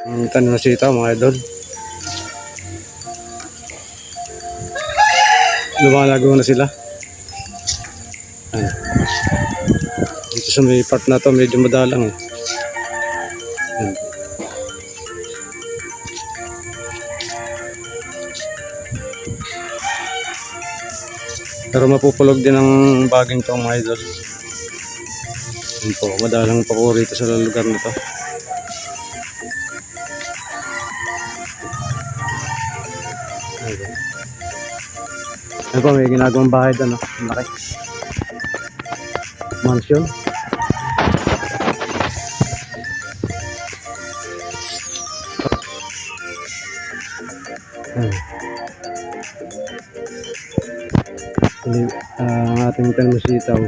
Ang tanim na sitaw mga idol. Lumalago na sila. Ayan. Dito sa may part na to medyo madalang eh. Ayan. Pero mapupulog din ang baging to mga idol. Ayan po, madalang pa po rito sa lugar na to. Ayan po, may ginagawang bahay doon. Malaki. Mansion. Ayan. Ang ating tanim na sitaw.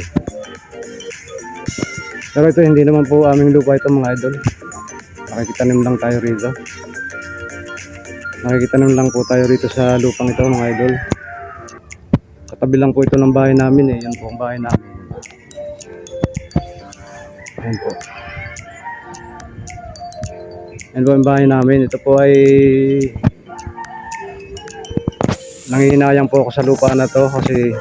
Pero ito hindi naman po aming lupa ito mga idol. Nakikitanim lang tayo rito. Nakikitanim lang po tayo rito sa lupang ito mga idol. Katabi lang po ito ng bahay namin eh. Yan po ang bahay namin. Ayan po. Ayan po ang bahay namin. Ito po ay nangihinayang po ako sa lupa na to kasi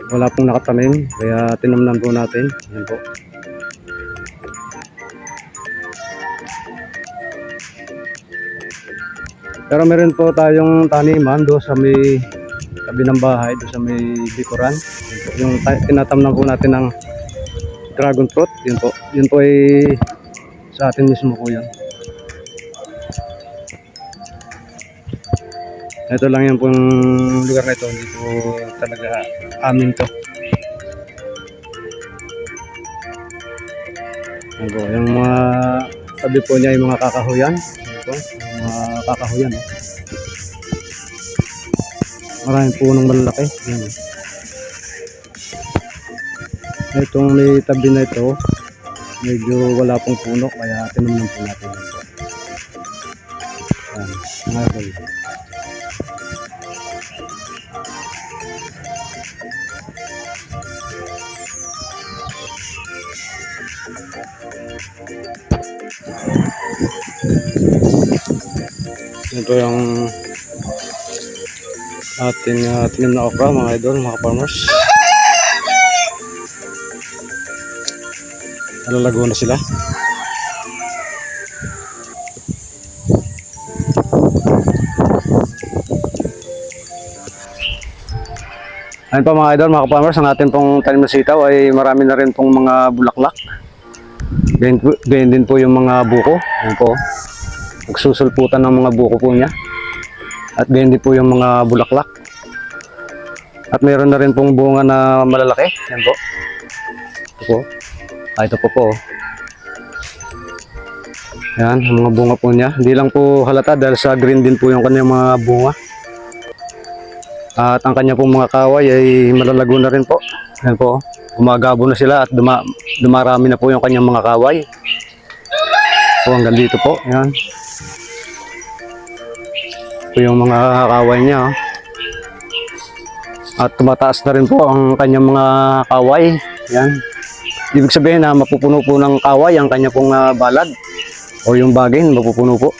wala pong nakatanim. Kaya tinamnan po natin. Ayan po. Pero meron po tayong taniman doon sa may tabi ng bahay, doon sa may bikuran. Yung tinatamnan po natin ng dragon fruit, yun po. Yun po ay sa atin mismo po yan. Ito lang yan pong lugar na ito, hindi po talaga amin to. Yan po, yung mga tabi po niya yung mga kakahuyan. Ito, yung mga kakahuyan. Maraming punong malalaki. Yan. Itong may tabi na ito, medyo wala pong puno, kaya tinamnan po natin ito. Yan, mga idol. Ito yung ating tanim na okra mga idol, mga farmers. Nalalago na sila. Ayun pa mga idol, mga farmers, ang ating pong tanim na sitaw ay marami na rin pong mga bulaklak. Ganyan din po yung mga buko. Ayun po. Nagsusulputan ng mga buko po niya. At ganyan din po yung mga bulaklak. At mayroon na rin pong bunga na malalaki. Yan po. Ito po. Ito po. Yan, ang mga bunga po niya. Hindi lang po halata dahil sa green din po yung kanyang mga bunga. At ang kanya pong mga kaway ay malalago na rin po. Yan po. Gumagabo na sila at dumarami na po yung kanyang mga kaway. So hanggang dito po. Yan. Ito yung mga kaway niya. At tumataas na rin po ang kanyang mga kaway. Yan. Ibig sabihin na mapupuno po ng kaway ang kanya pong balad. O yung bagin, mapupuno po.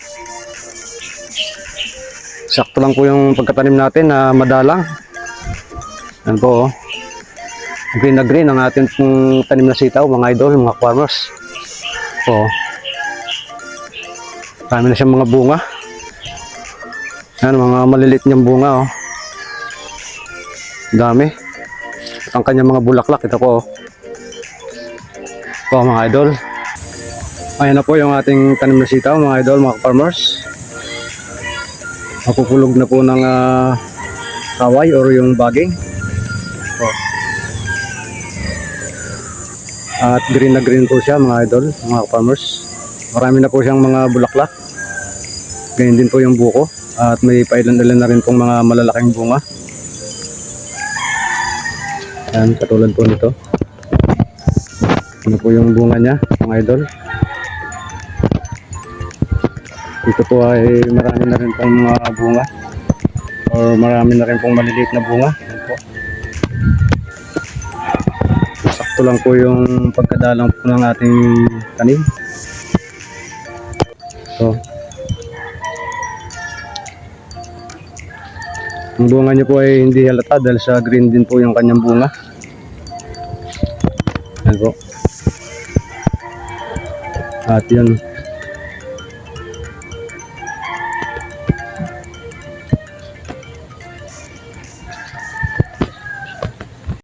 Sakto lang po yung pagkatanim natin na madalang. Yan po. Green na green ang ating pong tanim na sitaw, mga idol, mga farmers. Po. Marami na siyang mga bunga. Yan, mga maliliit niyang bunga. Oh. Dami. At ang kanyang mga bulaklak, ito po. Po mga idol. Ayan na po yung ating tanim na sitaw mga idol, mga farmers. Mapupulog na po ng kaway or yung baging. Po. At green na green po siya mga idol, mga farmers. Marami na po siyang mga bulaklak. Ganyan din po yung buko. At may pailan-ilan na rin pong mga malalaking bunga. Ayan, katulad po nito. Ano po yung bunga niya, mga idol. Dito po ay marami na rin pong mga bunga. Or marami na rin pong maliliit na bunga. Ayan po. Sakto lang po yung pagkadalang po ng ating tanim. So, ang bunga niya po ay hindi halata dahil sa green din po yung kanyang bunga. Ayan po. At yun.